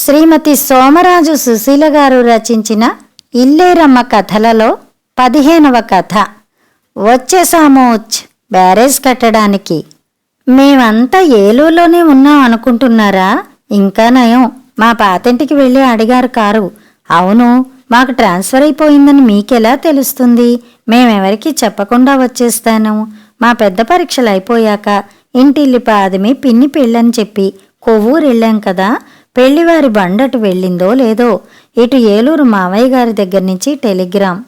శ్రీమతి సోమరాజు సుశీల గారు రచించిన ఇల్లేరమ్మ కథలలో 15వ కథ. వచ్చేసామోచ్ బ్యారేజ్ కట్టడానికి. మేమంతా ఏలూరులోనే ఉన్నాం అనుకుంటున్నారా? ఇంకా నయం, మా పాతింటికి వెళ్ళి అడిగారు కారు. అవును, మాకు ట్రాన్స్ఫర్ అయిపోయిందని మీకెలా తెలుస్తుంది? మేమెవరికి చెప్పకుండా వచ్చేస్తాను. మా పెద్ద పరీక్షలు అయిపోయాక ఇంటిల్లి పాదిమి పిన్ని పెళ్ళని చెప్పి కొవ్వూరు వెళ్ళాం కదా. పెళ్లివారి బండటు వెళ్ళిందో లేదో. ఇటు ఏలూరు మావయ్య గారి దగ్గర నుంచి టెలిగ్రామ్.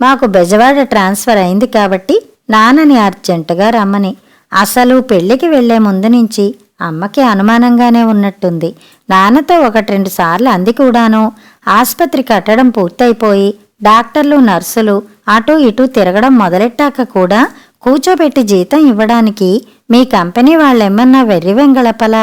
మాకు బెజవాడ ట్రాన్స్ఫర్ అయింది కాబట్టి నాన్నని అర్జెంటుగా రమ్మని. అసలు పెళ్లికి వెళ్లే ముందు నుంచి అమ్మకి అనుమానంగానే ఉన్నట్టుంది. నాన్నతో 1-2 సార్లు అంది కూడాను. ఆస్పత్రి కట్టడం పూర్తయిపోయి డాక్టర్లు నర్సులు అటూ ఇటూ తిరగడం మొదలెట్టాక కూడా కూచోబెట్టి జీతం ఇవ్వడానికి మీ కంపెనీ వాళ్ళేమన్నా వెర్రి వెంగళపలా?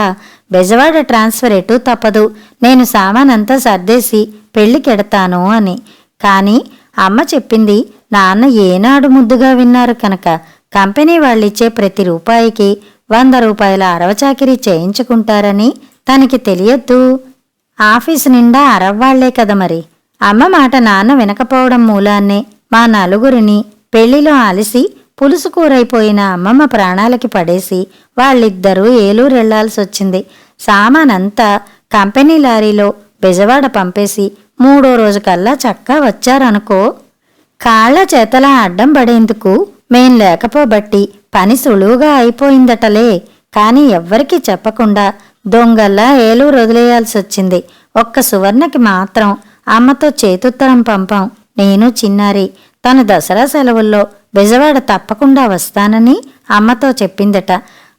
బెజవాడ ట్రాన్స్ఫర్ ఎటూ తప్పదు, నేను సామానంతా సర్దేసి పెళ్లికెడతాను అని. కానీ అమ్మ చెప్పింది నాన్న ఏనాడు ముద్దుగా విన్నారు కనుక కంపెనీ వాళ్ళిచ్చే ప్రతి రూపాయికి 100 రూపాయల అరవచాకిరీ చేయించుకుంటారని తనకి తెలియద్దు. ఆఫీసు నిండా అరవ్వాళ్లే కదా మరి. అమ్మ మాట నాన్న వినకపోవడం మూలాన్నే మా నలుగురిని పెళ్లిలో అలిసి పులుసు కూరైపోయిన అమ్మమ్మ ప్రాణాలకి పడేసి వాళ్ళిద్దరూ ఏలూరు వెళ్లాల్సొచ్చింది. సామానంతా కంపెనీ లారీలో బెజవాడ పంపేసి 3వ రోజు కల్లా చక్కా వచ్చారనుకో. కాళ్ల చేతలా అడ్డం పడేందుకు మేం లేకపోబట్టి పని సులువుగా అయిపోయిందటలే. కాని ఎవ్వరికీ చెప్పకుండా దొంగల్లా ఏలూరు వదిలేయాల్సొచ్చింది. ఒక్క సువర్ణకి మాత్రం అమ్మతో చేతుత్తరం పంపాం. నేను చిన్నారి. తను దసరా సెలవుల్లో బెజవాడ తప్పకుండా వస్తానని అమ్మతో చెప్పిందట.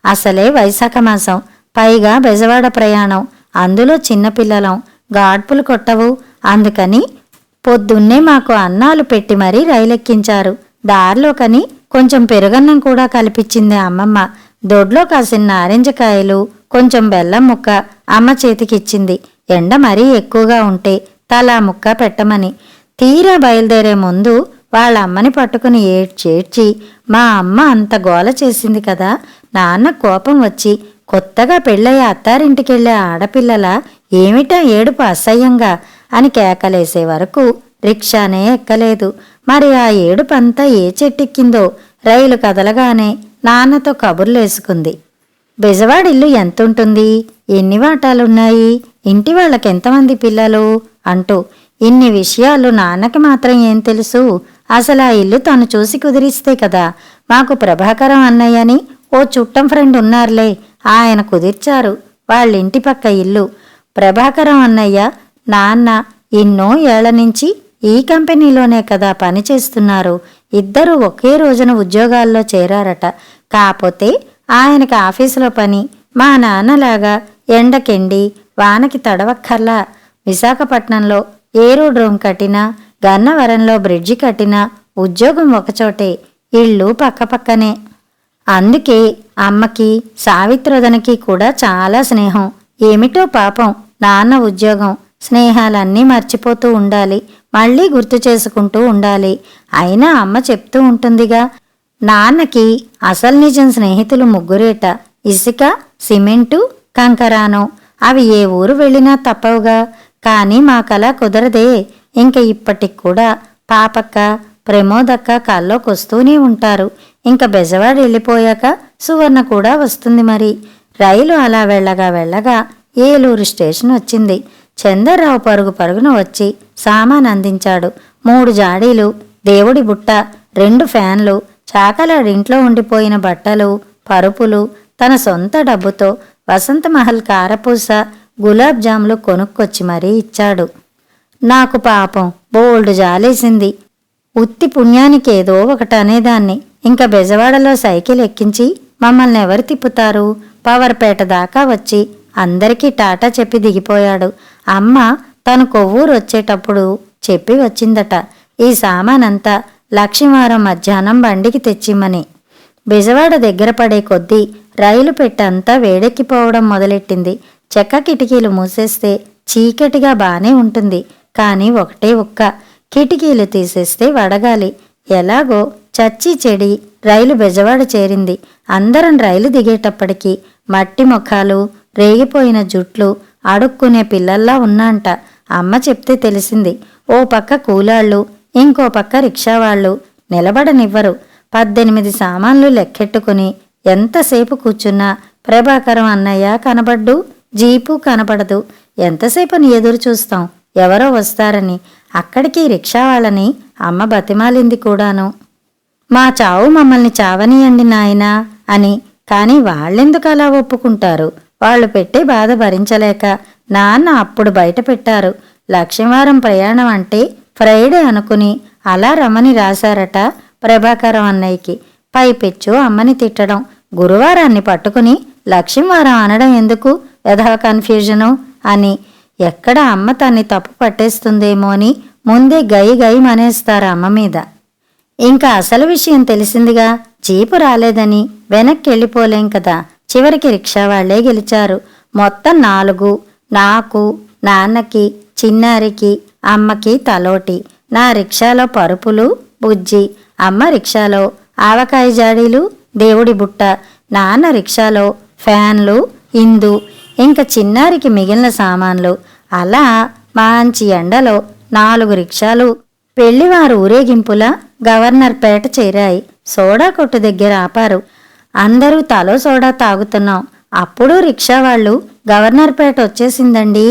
అసలే వైశాఖ మాసం, పైగా బెజవాడ ప్రయాణం, అందులో చిన్నపిల్లలం, గాడ్పులు కొట్టవు. అందుకని పొద్దున్నే మాకు అన్నాలు పెట్టి మరీ రైలెక్కించారు. దారిలోకని కొంచెం పెరుగన్నం కూడా కల్పించింది అమ్మమ్మ. దొడ్లో కాసిన నారింజకాయలు, కొంచెం బెల్లం ముక్క అమ్మ చేతికిచ్చింది. ఎండ మరీ ఎక్కువగా ఉంటే తలా ముక్క పెట్టమని. తీరా బయలుదేరే ముందు వాళ్ళ అమ్మని పట్టుకుని ఏడ్చేడ్చి మా అమ్మ అంత గోల చేసింది కదా. నాన్న కోపం వచ్చి కొత్తగా పెళ్ళయ్య అత్తారింటికెళ్లే ఆడపిల్లల ఏమిటా ఏడుపు అసహ్యంగా అని కేకలేసే వరకు రిక్షానే ఎక్కలేదు. మరి ఆ ఏడుపంతా ఏ చెట్టెక్కిందో. రైలు కదలగానే నాన్నతో కబుర్లేసుకుంది. బెజవాడిల్లు ఎంతుంటుంది, ఎన్ని వాటాలున్నాయి, ఇంటి వాళ్ళకెంతమంది పిల్లలు అంటూ. ఇన్ని విషయాలు నాన్నకి మాత్రం ఏం తెలుసు? అసలు ఆ ఇల్లు తను చూసి కుదిరిస్తే కదా. మాకు ప్రభాకరం అన్నయ్యని ఓ చుట్టం ఫ్రెండ్ ఉన్నారులే, ఆయన కుదిర్చారు వాళ్ళింటి పక్క ఇల్లు. ప్రభాకరం అన్నయ్య నాన్న ఎన్నో ఏళ్ల నుంచి ఈ కంపెనీలోనే కదా పనిచేస్తున్నారు. ఇద్దరూ ఒకే రోజున ఉద్యోగాల్లో చేరారట. కాకపోతే ఆయనకి ఆఫీసులో పని మా నాన్నలాగా ఎండకెండి వానకి తడవక్కర్లా. విశాఖపట్నంలో ఏరోడ్రోమ్ కట్టినా, గన్నవరంలో బ్రిడ్జి కట్టినా ఉద్యోగం ఒకచోటే, ఇళ్ళు పక్కపక్కనే. అందుకే అమ్మకి సావిత్రోదనకి కూడా చాలా స్నేహం. ఏమిటో పాపం నాన్న ఉద్యోగం, స్నేహాలన్నీ మర్చిపోతూ ఉండాలి, మళ్ళీ గుర్తు చేసుకుంటూ ఉండాలి. అయినా అమ్మ చెప్తూ ఉంటుందిగా, నాన్నకి అసలు నిజం స్నేహితులు 3 ఇసుక, సిమెంటు, కంకరాను. అవి ఏ ఊరు వెళ్ళినా తప్పవుగా. కానీ మాకలా కుదరదే. ఇంక ఇప్పటికి కూడా పాపక్క, ప్రమోదక్క కల్లోకొస్తూనే ఉంటారు. ఇంక బెజవాడ వెళ్ళిపోయాక సువర్ణ కూడా వస్తుంది మరి. రైలు అలా వెళ్ళగా ఏలూరు స్టేషన్ వచ్చింది. చందర్రావు పరుగు పరుగున వచ్చి సామాన్ అందించాడు. 3 జాడీలు, దేవుడి బుట్ట, 2 ఫ్యాన్లు, చాకలాడింట్లో ఉండిపోయిన బట్టలు, పరుపులు, తన సొంత డబ్బుతో వసంతమహల్ కారపూస, గులాబ్ జాములు కొనుక్కొచ్చి మరీ ఇచ్చాడు. నాకు పాపం బోల్డు జాలేసింది. ఉత్తి పుణ్యానికేదో ఒకటి అనేదాన్ని. ఇంక బెజవాడలో సైకిల్ ఎక్కించి మమ్మల్ని ఎవరు తిప్పుతారు? పవర్పేట దాకా వచ్చి అందరికీ టాటా చెప్పి దిగిపోయాడు. అమ్మ తను కొవ్వూరు వచ్చేటప్పుడు చెప్పి వచ్చిందట, ఈ సామానంతా లక్ష్మీవారం మధ్యాహ్నం బండికి తెచ్చిమ్మని. బెజవాడ దగ్గర పడే కొద్దీ రైలు పెట్టంతా వేడెక్కిపోవడం మొదలెట్టింది. చెక్క కిటికీలు మూసేస్తే చీకటిగా బానే ఉంటుంది. కానీ ఒకటే ఒక్క, కిటికీలు తీసేస్తే వడగాలి. ఎలాగో చచ్చి చెడి రైలు బెజవాడ చేరింది. అందరం రైలు దిగేటప్పటికి మట్టి ముఖాలు, రేగిపోయిన జుట్లు, అడుక్కునే పిల్లల్లా ఉన్నాంట. అమ్మ చెప్తే తెలిసింది. ఓ పక్క కూలాళ్ళు, ఇంకో పక్క రిక్షావాళ్ళు నిలబడనివ్వరు. 18 సామాన్లు లెక్కెట్టుకుని ఎంతసేపు కూర్చున్నా ప్రభాకరం అన్నయ్య కనబడ్డు, జీపు కనపడదు. ఎంతసేపని ఎదురు చూస్తాం ఎవరో వస్తారని. అక్కడికి రిక్షావాళ్ళని అమ్మ బతిమాలింది కూడాను. మా చావు మమ్మల్ని చావనీయండి నాయనా అని. కాని వాళ్ళెందుకు అలా ఒప్పుకుంటారు? వాళ్ళు పెట్టే బాధ భరించలేక నాన్న అప్పుడు బయట పెట్టారు. లక్ష్మీవారం ప్రయాణం అంటే ఫ్రైడే అనుకుని అలా రమ్మని రాశారట ప్రభాకరం అన్నయ్యకి. పైపెచ్చు అమ్మని తిట్టడం, గురువారాన్ని పట్టుకుని లక్ష్మీవారం అనడం ఎందుకు? యథా కన్ఫ్యూజను అని. ఎక్కడ అమ్మ తన్ని తప్పు పట్టేస్తుందేమో అని ముందే గై గై మనేస్తారు అమ్మ మీద. ఇంకా అసలు విషయం తెలిసిందిగా. జీపు రాలేదని వెనక్కి వెళ్ళిపోలేం కదా. చివరికి రిక్షావాళ్లే గెలిచారు. మొత్తం 4. నాకు, నాన్నకి, చిన్నారికి, అమ్మకి తలోటి. నా రిక్షాలో పరుపులు, బుజ్జి. అమ్మ రిక్షాలో ఆవకాయ జాడీలు, దేవుడి బుట్ట. నాన్న రిక్షాలో ఫ్యాన్లు, ఇందు. ఇంకా చిన్నారికి మిగిలిన సామాన్లు. అలా మంచి ఎండలో 4 రిక్షాలు పెళ్లివారు ఊరేగింపులా గవర్నర్ పేట చేరాయి. సోడా కొట్టు దగ్గర ఆపారు. అందరూ తలో సోడా తాగుతున్నాం. అప్పుడు రిక్షావాళ్ళు గవర్నర్ పేట వచ్చేసిందండి,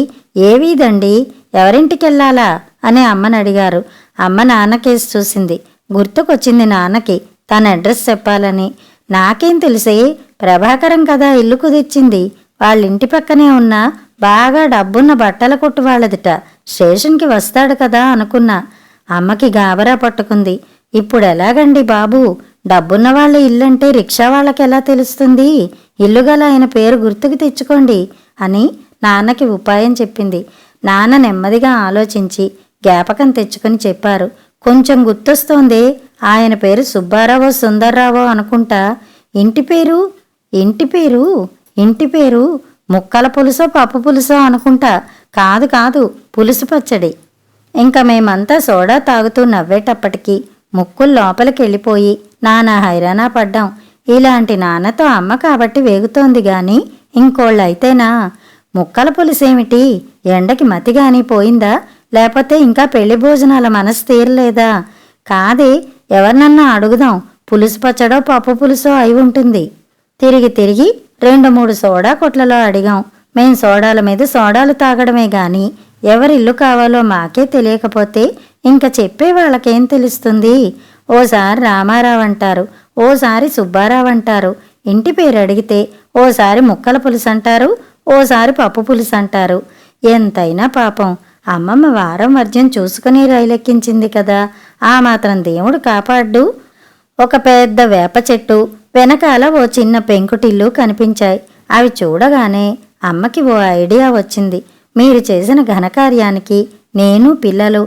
ఏ వీధండి, ఎవరింటికెళ్ళాలా అని అమ్మని అడిగారు. అమ్మ నాన్నకేసి చూసింది. గుర్తుకొచ్చింది నాన్నకి తన అడ్రస్ చెప్పాలని. నాకేం తెలిసే, ప్రభాకరం కదా ఇల్లు కుదిచ్చింది. వాళ్ళింటి పక్కనే ఉన్న బాగా డబ్బున్న బట్టల కొట్టు వాళ్ళదిట. స్టేషన్కి వస్తాడు కదా అనుకున్నా. అమ్మకి గాబరా పట్టుకుంది. ఇప్పుడెలాగండి బాబు? డబ్బున్న వాళ్ళ ఇల్లంటే రిక్షా వాళ్ళకెలా తెలుస్తుంది? ఇల్లుగల ఆయన పేరు గుర్తుకు తెచ్చుకోండి అని నాన్నకి ఉపాయం చెప్పింది. నాన్న నెమ్మదిగా ఆలోచించి జ్ఞాపకం తెచ్చుకుని చెప్పారు. కొంచెం గుర్తొస్తోందే, ఆయన పేరు సుబ్బారావో సుందర్రావో అనుకుంటా. ఇంటి పేరు ముక్కల పులుసో పప్పు పులుసో అనుకుంటా. కాదు పులుసు పచ్చడి. ఇంకా మేమంతా సోడా తాగుతూ నవ్వేటప్పటికీ ముక్కులు లోపలికి వెళ్ళిపోయి నానా హైరానా పడ్డాం. ఇలాంటి నాన్నతో అమ్మ కాబట్టి వేగుతోంది గాని ఇంకోళ్ళైతేనా? ముక్కల పులుసేమిటి? ఎండకి మతిగాని పోయిందా? లేకపోతే ఇంకా పెళ్లి భోజనాల మనసు తీరలేదా? కాదే, ఎవరినన్నా అడుగుదాం. పులుసు పచ్చడో పప్పు పులుసో అయి ఉంటుంది. తిరిగి 2-3 సోడా కొట్లలో అడిగాం. మేం సోడాల మీద సోడాలు తాగడమే గాని ఎవరిల్లు కావాలో మాకే తెలియకపోతే ఇంక చెప్పే వాళ్ళకేం తెలుస్తుంది? ఓసారి రామారావు అంటారు, ఓసారి సుబ్బారావు అంటారు. ఇంటి పేరు అడిగితే ఓసారి ముక్కల పులుసు అంటారు, ఓసారి పప్పు పులుసు అంటారు. ఎంతైనా పాపం అమ్మమ్మ వారం వర్జ్యం చూసుకుని రైలెక్కించింది కదా. ఆ మాత్రం దేవుడు కాపాడ్డు. ఒక పెద్ద వేప చెట్టు వెనకాల ఓ చిన్న పెంకుటిల్లు కనిపించాయి. అవి చూడగానే అమ్మకి ఓ ఐడియా వచ్చింది. మీరు చేసిన ఘనకార్యానికి నేను, పిల్లలు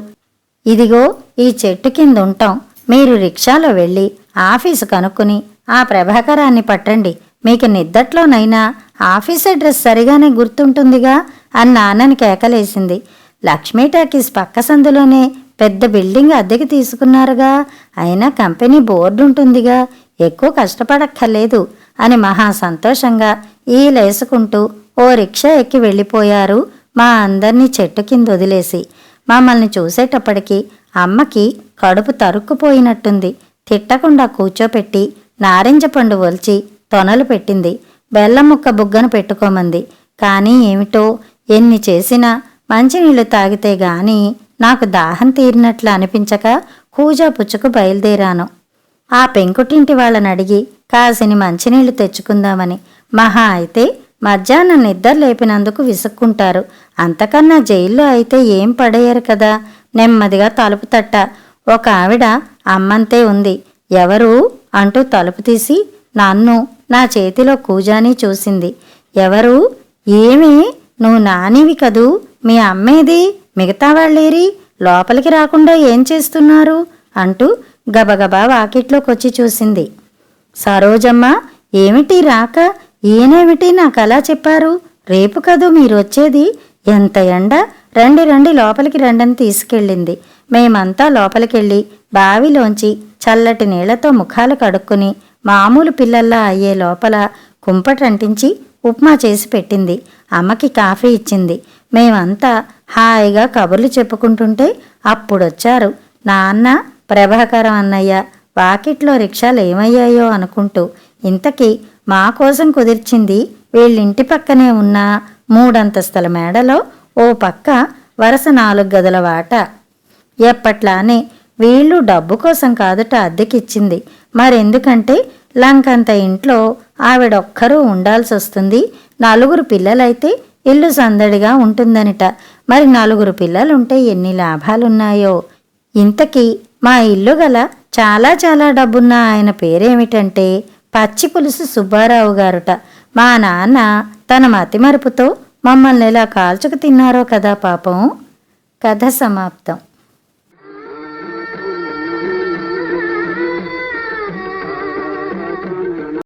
ఇదిగో ఈ చెట్టు కింద ఉంటాం. మీరు రిక్షాలో వెళ్ళి ఆఫీసు కనుక్కుని ఆ ప్రభాకరాన్ని పట్టండి. మీకు నిద్దట్లోనైనా ఆఫీస్ అడ్రస్ సరిగానే గుర్తుంటుందిగా అని నాన్నని కేకలేసింది. లక్ష్మీ టాకీస్ పక్క సందులోనే పెద్ద బిల్డింగ్ అద్దెకి తీసుకున్నారుగా. అయినా కంపెనీ బోర్డు ఉంటుందిగా, ఎక్కువ కష్టపడక్కర్లేదు అని మహా సంతోషంగా ఈలేసుకుంటూ ఓ రిక్షా ఎక్కి వెళ్ళిపోయారు మా అందర్నీ చెట్టు కింద వదిలేసి. మమ్మల్ని చూసేటప్పటికి అమ్మకి కడుపు తరుక్కుపోయినట్టుంది. తిట్టకుండా కూర్చోపెట్టి నారింజ పండు ఒలిచి తొనలు పెట్టింది. బెల్లం ముక్క బుగ్గను పెట్టుకోమంది. కానీ ఏమిటో ఎన్ని చేసినా మంచినీళ్లు తాగితే గాని నాకు దాహం తీరినట్లు అనిపించక కూజా పుచ్చుకు బయలుదేరాను. ఆ పెంకుటింటి వాళ్ళని అడిగి కాసిని మంచినీళ్లు తెచ్చుకుందామని. మహా అయితే మధ్యాహ్నం నిద్ర లేపినందుకు విసుక్కుంటారు. అంతకన్నా జైల్లో అయితే ఏం పడేయరు కదా. నెమ్మదిగా తలుపు తట్ట. ఒక ఆవిడ అమ్మంతే ఉంది. ఎవరు అంటూ తలుపు తీసి నన్ను, నా చేతిలో కూజాని చూసింది. ఎవరు? ఏమే, నువ్వు నానివి కదూ, మీ అమ్మేది, మిగతా వాళ్ళేరి, లోపలికి రాకుండా ఏం చేస్తున్నారు అంటూ గబగబా వాకిట్లోకొచ్చి చూసింది. సరోజమ్మ, ఏమిటి రాక? ఈయనేమిటి నాకలా చెప్పారు? రేపు కదూ మీరొచ్చేది? ఎంత ఎండ! రండి లోపలికి రండని తీసుకెళ్ళింది. మేమంతా లోపలికెళ్ళి బావిలోంచి చల్లటి నీళ్లతో ముఖాలు కడుక్కుని మామూలు పిల్లల్లా అయ్యే లోపల కుంపటంటించి ఉప్మా చేసి పెట్టింది. అమ్మకి కాఫీ ఇచ్చింది. మేమంతా హాయిగా కబుర్లు చెప్పుకుంటుంటే అప్పుడొచ్చారు నాన్న, ప్రభాకరం అన్నయ్య. వాకిట్లో రిక్షాలు ఏమయ్యాయో అనుకుంటూ. ఇంతకీ మా కోసం కుదిర్చింది వీళ్ళింటి పక్కనే ఉన్న 3 అంతస్తుల మేడలో ఓ పక్క వరుస 4 గదుల వాట. ఎప్పట్లానే వీళ్ళు డబ్బు కోసం కాదుట అద్దెకిచ్చింది. మరెందుకంటే లంకంత ఇంట్లో ఆవిడొక్కరూ ఉండాల్సొస్తుంది. 4 పిల్లలైతే ఇల్లు సందడిగా ఉంటుందనిట. మరి 4 పిల్లలుంటే ఎన్ని లాభాలున్నాయో. ఇంతకీ మా ఇల్లు గల చాలా చాలా డబ్బున్న ఆయన పేరేమిటంటే పచ్చి పులుసు సుబ్బారావు గారుట. మా నాన్న తన మతిమరుపుతో మమ్మల్ని ఎలా కాల్చుకు తిన్నారో కదా పాపం. కథ సమాప్తం.